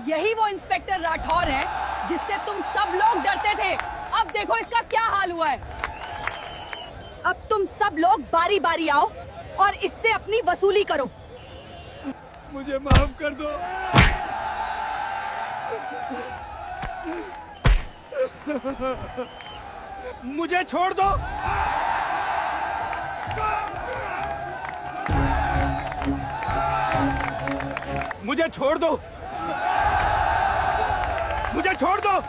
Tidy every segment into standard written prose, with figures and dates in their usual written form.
यही वो इंस्पेक्टर राठौर है जिससे तुम सब लोग डरते थे। अब देखो इसका क्या हाल हुआ है। अब तुम सब लोग बारी बारी आओ और इससे अपनी वसूली करो। मुझे माफ कर दो। मुझे छोड़ दो। मुझे छोड़ दो। मुझे छोड़ दो।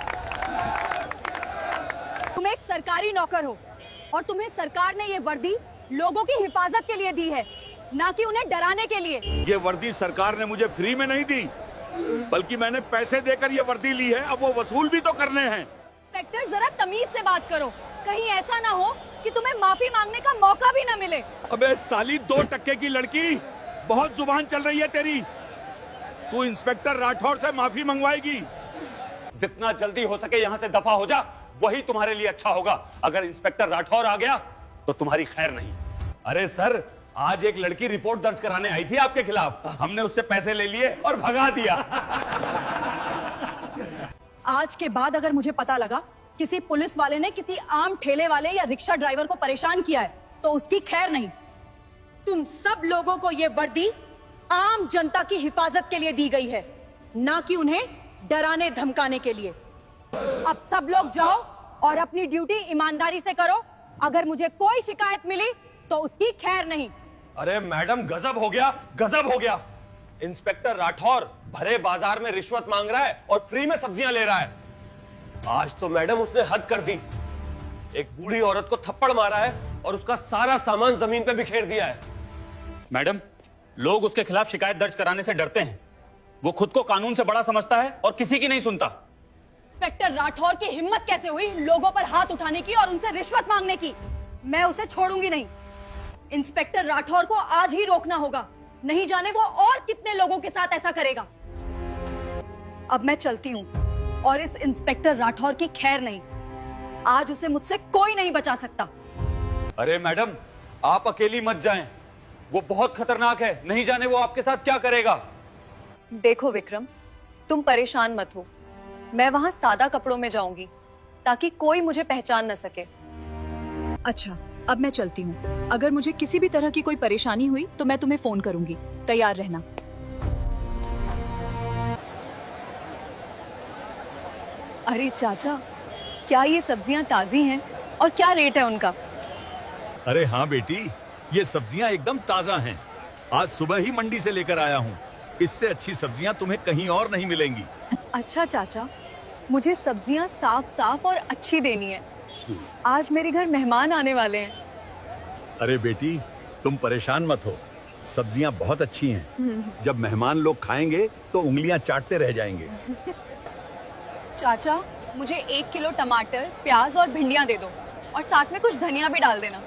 तुम एक सरकारी नौकर हो और तुम्हें सरकार ने ये वर्दी लोगों की हिफाजत के लिए दी है, ना कि उन्हें डराने के लिए। ये वर्दी सरकार ने मुझे फ्री में नहीं दी, बल्कि मैंने पैसे देकर ये वर्दी ली है। अब वो वसूल भी तो करने हैं। इंस्पेक्टर जरा तमीज से बात करो, कहीं ऐसा ना हो कि तुम्हें माफी मांगने का मौका भी न मिले। अबे साली 2 टक्के की लड़की, बहुत जुबान चल रही है तेरी। तू इंस्पेक्टर राठौर से माफी मंगवाएगी। जितना जल्दी हो सके यहाँ से दफा हो जा, वही तुम्हारे लिए अच्छा होगा। अगर इंस्पेक्टर राठौर आ गया तो तुम्हारी खैर नहीं। अरे सर, आज एक लड़की रिपोर्ट दर्ज कराने आई थी आपके खिलाफ। हमने उससे पैसे ले लिए और भगा दिया। आज के बाद अगर मुझे पता लगा किसी पुलिस वाले ने किसी आम ठेले वाले या रिक्शा ड्राइवर को परेशान किया है तो उसकी खैर नहीं। तुम सब लोगों को ये वर्दी आम जनता की हिफाजत के लिए दी गई है, ना कि उन्हें डराने धमकाने के लिए। अब सब लोग जाओ और अपनी ड्यूटी ईमानदारी से करो। अगर मुझे कोई शिकायत मिली तो उसकी खैर नहीं। अरे मैडम, गजब हो गया, गजब हो गया। इंस्पेक्टर राठौर भरे बाजार में रिश्वत मांग रहा है और फ्री में सब्जियां ले रहा है। आज तो मैडम उसने हद कर दी। एक बूढ़ी औरत को थप्पड़ मारा है और उसका सारा सामान जमीन पे बिखेर दिया है। मैडम, लोग उसके खिलाफ शिकायत दर्ज कराने से डरते हैं। वो खुद को कानून से बड़ा समझता है और किसी की नहीं सुनता। इंस्पेक्टर राठौर की हिम्मत कैसे हुई लोगों पर हाथ उठाने की और उनसे रिश्वत मांगने की? मैं उसे छोड़ूंगी नहीं। इंस्पेक्टर राठौर को आज ही रोकना होगा, नहीं जाने वो और कितने लोगों के साथ ऐसा करेगा। अब मैं चलती हूँ और इस इंस्पेक्टर राठौर की खैर नहीं। आज उसे मुझसे कोई नहीं बचा सकता। अरे मैडम, आप अकेली मत जाएं। वो बहुत खतरनाक है, नहीं जाने वो आपके साथ क्या करेगा। देखो विक्रम, तुम परेशान मत हो। मैं वहां सादा कपड़ों में जाऊंगी ताकि कोई मुझे पहचान न सके। अच्छा, अब मैं चलती हूँ। अगर मुझे किसी भी तरह की कोई परेशानी हुई तो मैं तुम्हें फोन करूंगी। तैयार रहना। अरे चाचा, क्या ये सब्जियां ताजी हैं और क्या रेट है उनका? अरे हाँ बेटी, ये सब्जियां एकदम ताजा हैं। आज सुबह ही मंडी से लेकर आया हूँ। इससे अच्छी सब्जियां तुम्हें कहीं और नहीं मिलेंगी। अच्छा चाचा, मुझे सब्जियां साफ साफ और अच्छी देनी है। आज मेरे घर मेहमान आने वाले हैं। अरे बेटी, तुम परेशान मत हो। सब्जियां बहुत अच्छी हैं। जब मेहमान लोग खाएंगे तो उंगलियां चाटते रह जाएंगे। चाचा, मुझे 1 किलो टमाटर, प्याज और भिंडियां दे दो और साथ में कुछ धनिया भी डाल देना।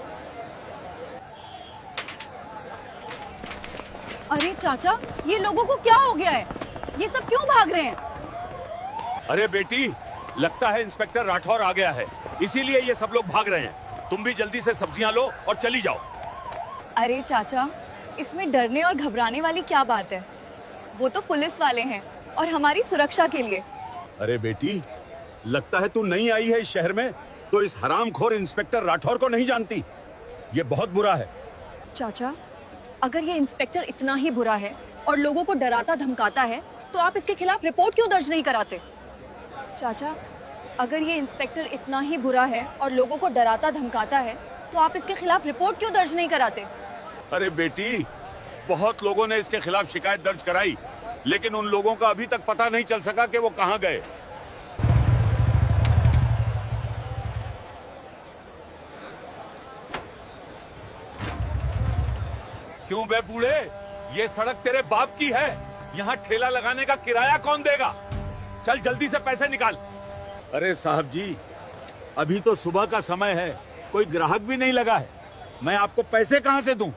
अरे चाचा, ये लोगों को क्या हो गया है? ये सब क्यों भाग रहे हैं? अरे बेटी, लगता है इंस्पेक्टर राठौर आ गया है, इसीलिए ये सब लोग भाग रहे हैं। तुम भी जल्दी से सब्जियां लो और चली जाओ। अरे चाचा, इसमें डरने और घबराने वाली क्या बात है? वो तो पुलिस वाले हैं और हमारी सुरक्षा के लिए। अरे बेटी, लगता है तू नई आई है इस शहर में, तो इस हरामखोर इंस्पेक्टर राठौर को नहीं जानती। ये बहुत बुरा है। चाचा, अगर ये इंस्पेक्टर इतना ही बुरा है और लोगों को डराता धमकाता है तो आप इसके खिलाफ रिपोर्ट क्यों दर्ज नहीं कराते? चाचा, अगर ये इंस्पेक्टर इतना ही बुरा है और लोगों को डराता धमकाता है तो आप इसके खिलाफ रिपोर्ट क्यों दर्ज नहीं कराते? अरे बेटी, बहुत लोगों ने इसके खिलाफ शिकायत दर्ज कराई, लेकिन उन लोगों का अभी तक पता नहीं चल सका कि वो कहाँ गए। क्यों बे बूढ़े, ये सड़क तेरे बाप की है। यहाँ ठेला लगाने का किराया कौन देगा? चल जल्दी से पैसे निकाल। अरे साहब जी, अभी तो सुबह का समय है, कोई ग्राहक भी नहीं लगा है। मैं आपको पैसे कहाँ से दूं?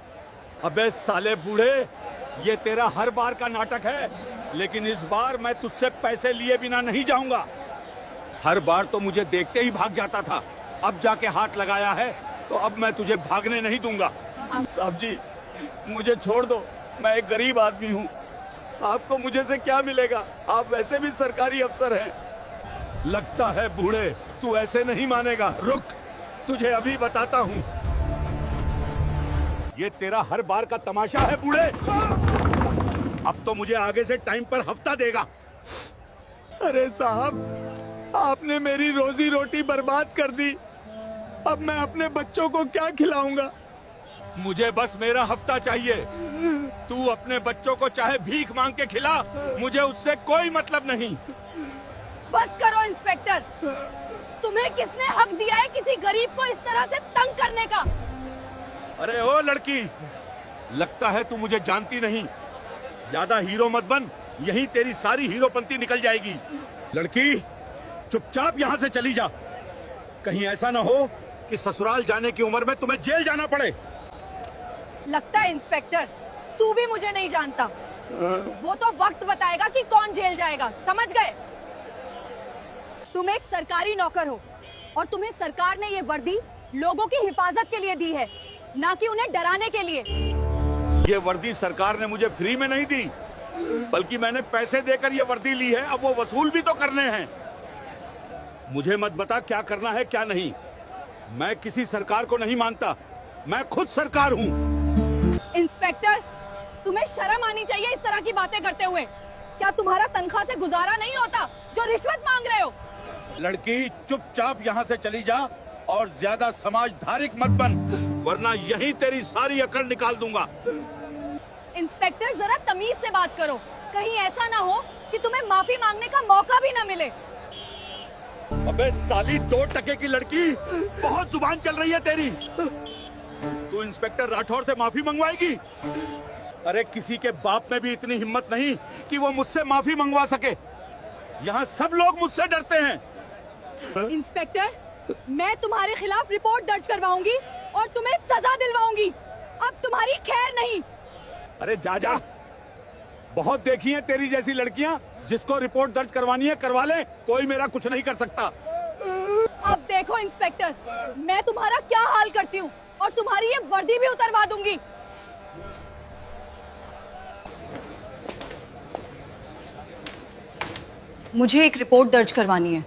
अबे साले बूढ़े, ये तेरा हर बार का नाटक है, लेकिन इस बार मैं तुझसे पैसे लिए बिना नहीं जाऊंगा। हर बार तो मुझे देखते ही भाग जाता था, अब जाके हाथ लगाया है तो अब मैं तुझे भागने नहीं दूंगा। साहब जी, मुझे छोड़ दो, मैं एक गरीब आदमी हूँ। आपको मुझे से क्या मिलेगा? आप वैसे भी सरकारी अफसर हैं। लगता है बूढ़े तू ऐसे नहीं मानेगा। रुक, तुझे अभी बताता हूँ। ये तेरा हर बार का तमाशा है बूढ़े। अब तो मुझे आगे से टाइम पर हफ्ता देगा। अरे साहब, आपने मेरी रोजी रोटी बर्बाद कर दी। अब मैं अपने बच्चों को क्या खिलाऊंगा? मुझे बस मेरा हफ्ता चाहिए। तू अपने बच्चों को चाहे भीख मांग के खिला, मुझे उससे कोई मतलब नहीं। बस करो इंस्पेक्टर। तुम्हें किसने हक दिया है किसी गरीब को इस तरह से तंग करने का? अरे ओ लड़की, लगता है तू मुझे जानती नहीं। ज्यादा हीरो मत बन, यही तेरी सारी हीरोपंती निकल जाएगी। लड़की, चुपचाप यहाँ से चली जा। कहीं ऐसा ना हो कि ससुराल जाने की उम्र में तुम्हें जेल जाना पड़े। लगता है इंस्पेक्टर तू भी मुझे नहीं जानता। वो तो वक्त बताएगा कि कौन जेल जाएगा, समझ गए? तुम एक सरकारी नौकर हो और तुम्हें सरकार ने ये वर्दी लोगों की हिफाजत के लिए दी है, ना कि उन्हें डराने के लिए। ये वर्दी सरकार ने मुझे फ्री में नहीं दी, बल्कि मैंने पैसे देकर ये वर्दी ली है। अब वो वसूल भी तो करने हैं। मुझे मत बता क्या करना है क्या नहीं। मैं किसी सरकार को नहीं मानता, मैं खुद सरकार हूँ। इंस्पेक्टर, तुम्हें शर्म आनी चाहिए इस तरह की बातें करते हुए। क्या तुम्हारा तनख्वाह से गुजारा नहीं होता जो रिश्वत मांग रहे हो? लड़की, चुपचाप यहाँ से चली जा और ज्यादा समाजधारिक मत बन, वरना यहीं तेरी सारी अकड़ निकाल दूंगा। इंस्पेक्टर, जरा तमीज से बात करो। कहीं ऐसा ना हो कि तुम्हें माफी मांगने का मौका भी ना मिले। अबे साली 2 टके की लड़की, बहुत जुबान चल रही है तेरी। तू इंस्पेक्टर राठौर से माफी मंगवाएगी? अरे किसी के बाप में भी इतनी हिम्मत नहीं कि वो मुझसे माफी मंगवा सके। यहाँ सब लोग मुझसे डरते हैं। इंस्पेक्टर, मैं तुम्हारे खिलाफ रिपोर्ट दर्ज करवाऊंगी और तुम्हें सजा दिलवाऊंगी। अब तुम्हारी खैर नहीं। अरे जा जा, बहुत देखी है तेरी जैसी लड़कियां। जिसको रिपोर्ट दर्ज करवानी है करवा ले, कोई मेरा कुछ नहीं कर सकता। अब देखो इंस्पेक्टर, मैं तुम्हारा क्या हाल करती हूँ और तुम्हारी ये वर्दी भी उतरवा दूंगी। मुझे एक रिपोर्ट दर्ज करवानी है।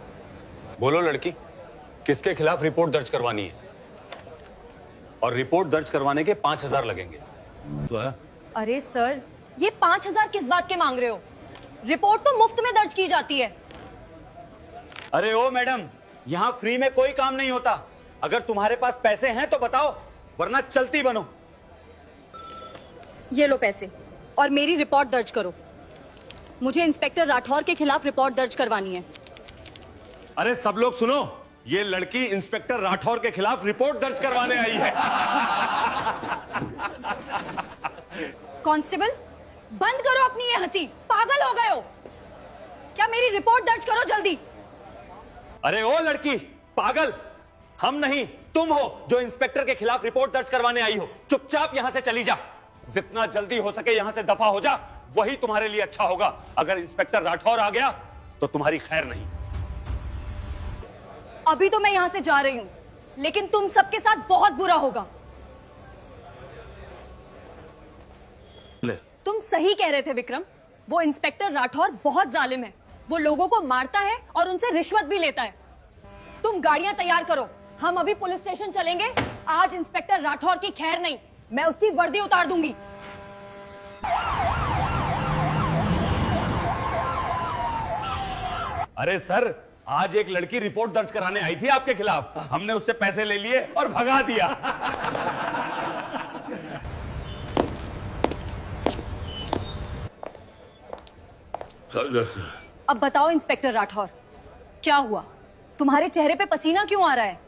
बोलो लड़की, किसके खिलाफ रिपोर्ट दर्ज करवानी है? और रिपोर्ट दर्ज करवाने के 5,000 लगेंगे। अरे सर, ये 5,000 किस बात के मांग रहे हो? रिपोर्ट तो मुफ्त में दर्ज की जाती है। अरे ओ मैडम, यहाँ फ्री में कोई काम नहीं होता। अगर तुम्हारे पास पैसे हैं तो बताओ, वरना चलती बनो। ये लो पैसे और मेरी रिपोर्ट दर्ज करो। मुझे इंस्पेक्टर राठौर के खिलाफ रिपोर्ट दर्ज करवानी है। अरे सब लोग सुनो, ये लड़की इंस्पेक्टर राठौर के खिलाफ रिपोर्ट दर्ज करवाने आई है। कांस्टेबल, बंद करो अपनी ये हंसी। पागल हो गए हो क्या? मेरी रिपोर्ट दर्ज करो जल्दी। अरे ओ लड़की, पागल हम नहीं तुम हो जो इंस्पेक्टर के खिलाफ रिपोर्ट दर्ज करवाने आई हो। चुपचाप यहां से चली जा। जितना जल्दी हो सके यहां से दफा हो जा, वही तुम्हारे लिए अच्छा होगा। अगर इंस्पेक्टर राठौर आ गया तो तुम्हारी खैर नहीं। अभी तो मैं यहां से जा रही हूं, लेकिन तुम सबके साथ बहुत बुरा होगा। तुम सही कह रहे थे विक्रम, वो इंस्पेक्टर राठौर बहुत जालिम है। वो लोगों को मारता है और उनसे रिश्वत भी लेता है। तुम गाड़ियां तैयार करो, हम अभी पुलिस स्टेशन चलेंगे। आज इंस्पेक्टर राठौर की खैर नहीं, मैं उसकी वर्दी उतार दूंगी। अरे सर, आज एक लड़की रिपोर्ट दर्ज कराने आई थी आपके खिलाफ। हमने उससे पैसे ले लिए और भगा दिया। अब बताओ इंस्पेक्टर राठौर, क्या हुआ? तुम्हारे चेहरे पे पसीना क्यों आ रहा है?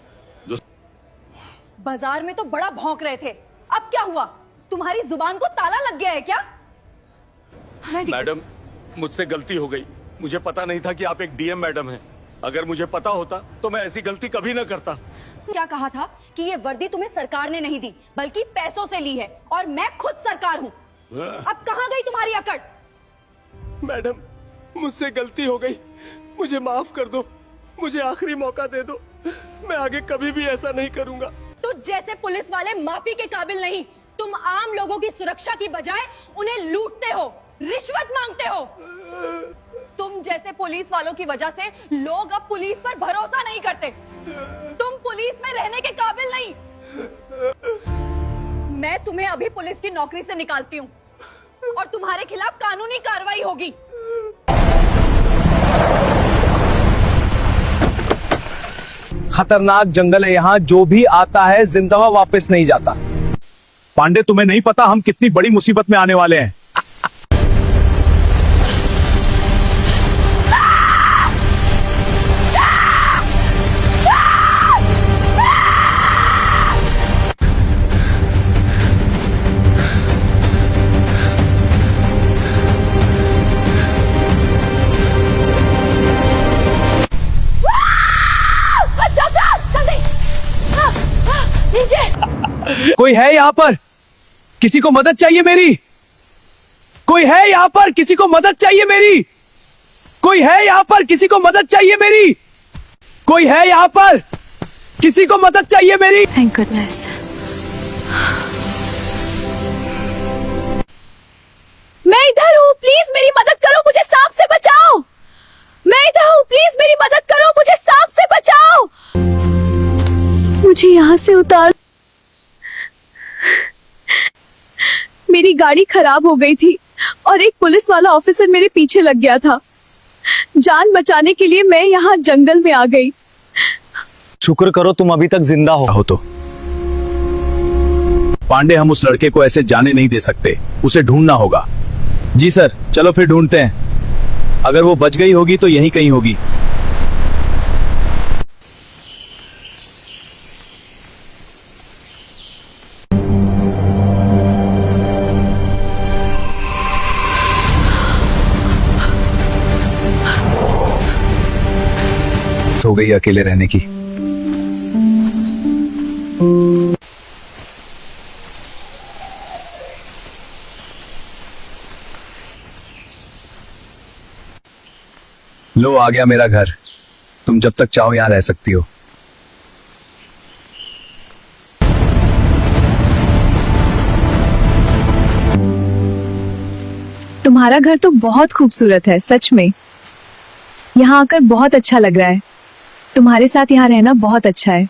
बाजार में तो बड़ा भौंक रहे थे, अब क्या हुआ? तुम्हारी जुबान को ताला लग गया है क्या? मैडम, मुझसे गलती हो गई। मुझे पता नहीं था कि आप एक डीएम मैडम हैं। अगर मुझे पता होता तो मैं ऐसी गलती कभी न करता। क्या कहा था कि ये वर्दी तुम्हें सरकार ने नहीं दी, बल्कि पैसों से ली है, और मैं खुद सरकार हूँ। अब कहाँ गई तुम्हारी अकड़? मैडम, मुझसे गलती हो गई, मुझे माफ कर दो। मुझे आखिरी मौका दे दो, मैं आगे कभी भी ऐसा नहीं करूंगा। तो जैसे पुलिस वाले माफी के काबिल नहीं, तुम आम लोगों की सुरक्षा की बजाय उन्हें लूटते हो। रिश्वत मांगते हो। तुम जैसे पुलिस वालों की वजह से लोग अब पुलिस पर भरोसा नहीं करते। तुम पुलिस में रहने के काबिल नहीं। मैं तुम्हें अभी पुलिस की नौकरी से निकालती हूँ और तुम्हारे खिलाफ कानूनी कार्रवाई होगी। खतरनाक जंगल है यहाँ, जो भी आता है जिंदा वापस नहीं जाता। पांडे, तुम्हें नहीं पता हम कितनी बड़ी मुसीबत में आने वाले हैं। कोई है यहाँ पर? किसी को मदद चाहिए मेरी? कोई है यहाँ पर? किसी को मदद चाहिए मेरी? कोई है यहाँ पर? किसी को मदद चाहिए मेरी? कोई है यहाँ पर? किसी को मदद चाहिए मेरी? Thank goodness. मैं इधर हूँ, प्लीज मेरी मदद करो, मुझे सांप से बचाओ। मैं इधर हूँ, प्लीज मेरी मदद करो, मुझे सांप से बचाओ। मुझे यहाँ से उतार। मेरी गाड़ी खराब हो गई थी और एक पुलिस वाला ऑफिसर मेरे पीछे लग गया था। जान बचाने के लिए मैं यहाँ जंगल में आ गई। शुक्र करो तुम अभी तक जिंदा हो। तो पांडे, हम उस लड़के को ऐसे जाने नहीं दे सकते, उसे ढूंढना होगा। जी सर, चलो फिर ढूंढते हैं। अगर वो बच गई होगी तो यहीं कहीं होगी। हो गई अकेले रहने की। लो, आ गया मेरा घर। तुम जब तक चाहो यहां रह सकती हो। तुम्हारा घर तो बहुत खूबसूरत है, सच में। यहाँ आकर बहुत अच्छा लग रहा है। तुम्हारे साथ यहाँ रहना बहुत अच्छा है।